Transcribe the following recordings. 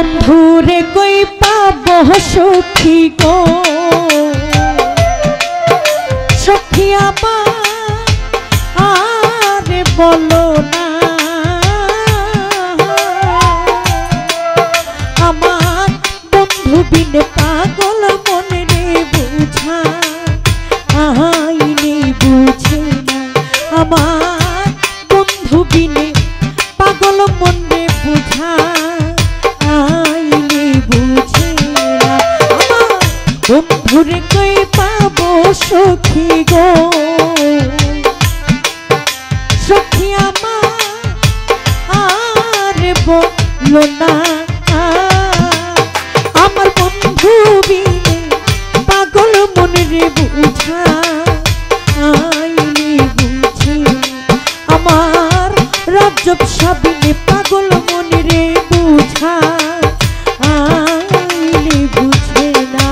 বন্ধুরে কই পাবো সখী গো সখী আমারে বলো না আমার বন্ধু বিনে পাগল মনে রে বুঝা আইনি বুঝে না আমার বন্ধু বিনে পাগল মনে বুঝা আইনি বুঝে না আমার বন্ধুরে কই পাবো সখী গো সখী আমারে বলো না আমার বন্ধু বিনে পাগল মনে রে বুঝা আইনি বুঝে আমার রাজ্জব সাবিনে পাগল মনে রে বুঝা আইনি বুঝে না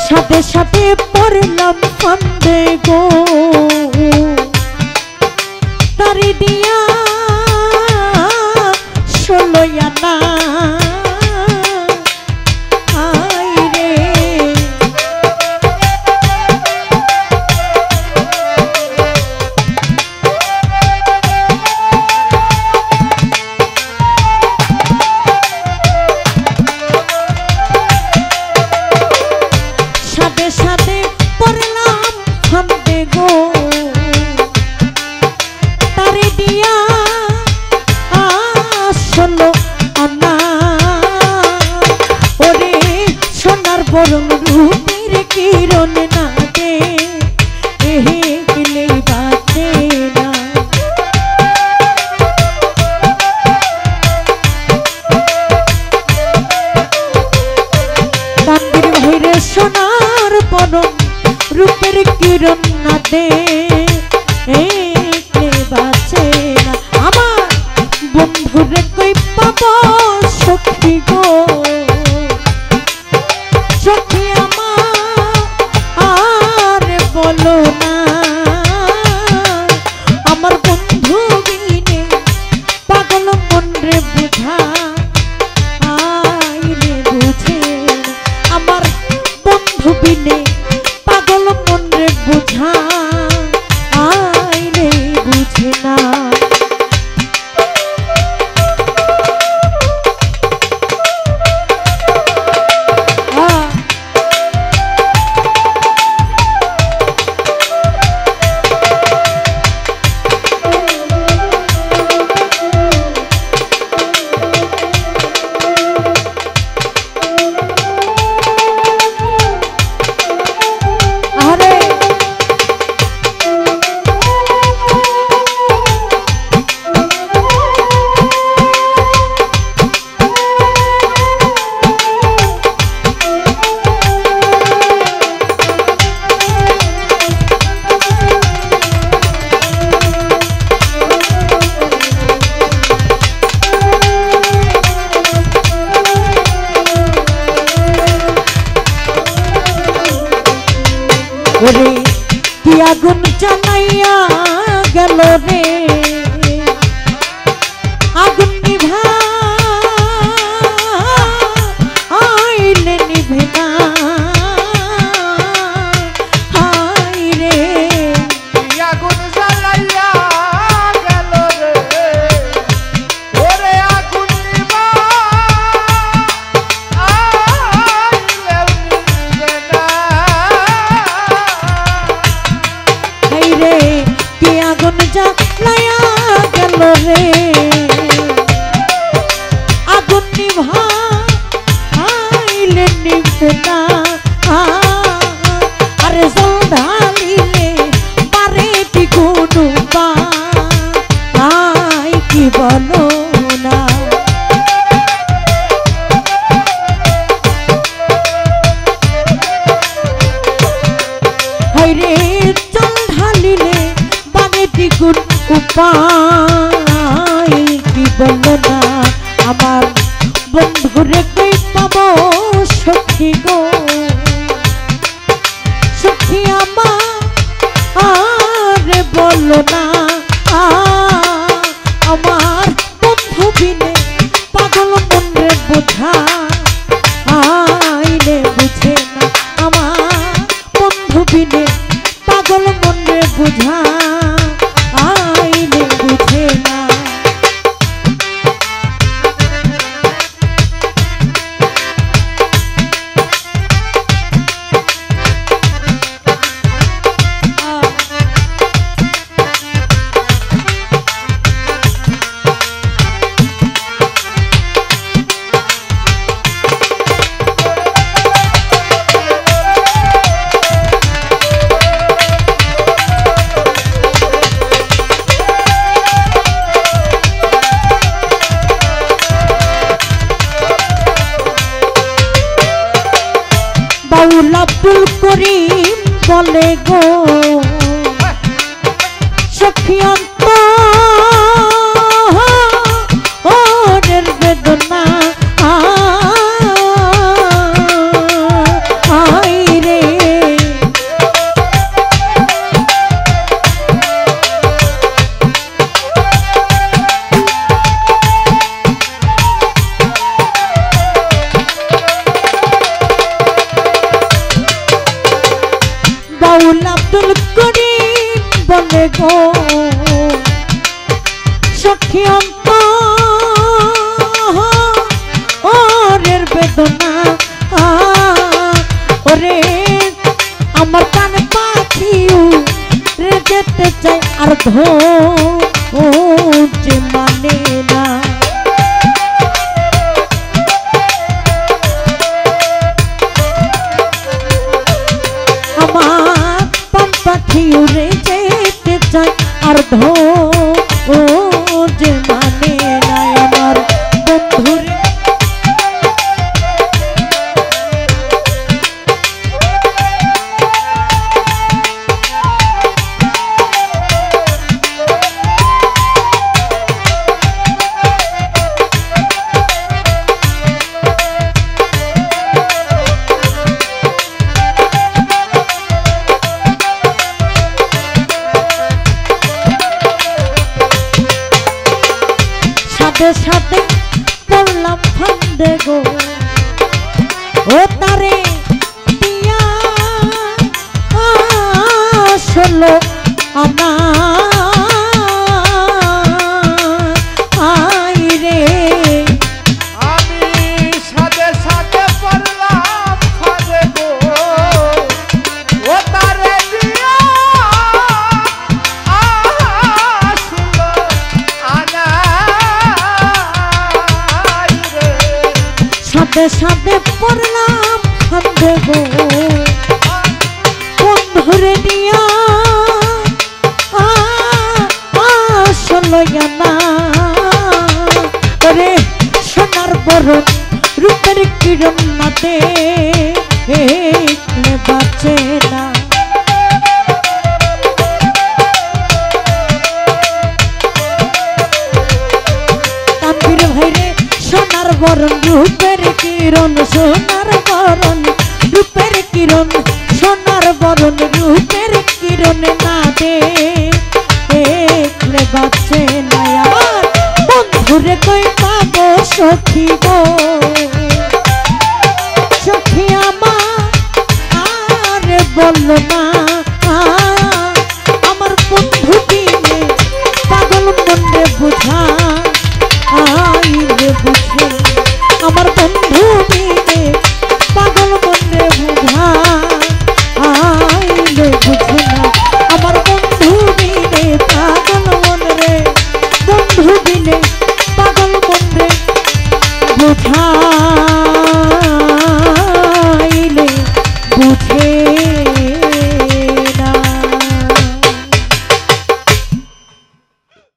সাথে সাথে পড়লাম ফান্দে গো তারি দিয়া 16 আনা আইরে সাথে সাথে পড়লাম ফান্দে গো তারি দিয়া 16 আনা ওরে সোনার বরং রূপের কিরণ না দে এহে গেলে বাঁচে না কান্দির ভাইরে সোনার বরং রূপের কিরণ না দে বাঁচে না আমার বন্ধুরে কই পাবো সখী গো সখী আমারে বলো না আমার বন্ধু বিনে পাগল মন রে বুঝা আইরে বুঝে আমার বন্ধু বিনে পাগল মন রে বুঝা আইরে বুঝে না ওরে কি আগুন জ্বালাইয়া গেল রে আগুন নিভা আইলে নিভে না হাই রে কি আগুন জ্বালাইয়া গেল রে ওরে আগুন নিভা আইলে নিভে না রে কি আগুন জ্বালাইয়া গেল রে আগুন নিভা আইলে নিভে না আরে জল ঢালিলে পারে দ্বিগুণ পাই কি বলো না হায়রে জল ঢালিলে পারে দ্বিগুণ উপায় কি বলো না বন্ধুরে কই পাবো সখী গো সখী আমারে বলো না আমার বন্ধু বিনে পাগল মনরে বোঝা আইলে বুঝে না আমার বন্ধু বিনে পাগল মনরে বোঝা আইলে বুঝে না বাউল আব্দুল করিম বলে গো সখী অন্তরের বেদনা আইরে বাউল আব্দুল করিম বলে গো সখী অন্তরের বেদনা ওরে আমার কান পাখি রে যেতে চাই আর যে মানে না আমার পান পাখি উড়ে যেতে চাই আর যে মানে না আমার বন্ধুরে সাথে সাথে পড়লাম ফান্দে গো ও তারে দিয়া আসলো আনা আইরে আমি সাথে সাথে পড়লাম ফাঁদে গো ও তারে দিয়া আসলো আনাই রে সাথে সাথে পড়লাম ফান্দে গো বন্ধুরে দিয়া আসলো না রে সোনার বরণ রূপের কিরণ নাতে দেখলে বাঁচে না তানভীর ভাইরে সোনার বরণ রূপের কিরণ সোনার বরণ রূপের কিরণ সোনার বরণ রূপের কিরণ না দেখলে বাঁচে না আমার বন্ধুরে কই পাবো সখী গো সখী আমারে বলো না আমার বন্ধু বিনে পাগল মনে বুঝা আইরে বুঝে আমার বন্ধু বিনে পাগল মনে বুঝা আইরে বুঝে না আমার বন্ধু বিনে পাগল মনে বন্ধু বিনে পাগল মনে বুঝা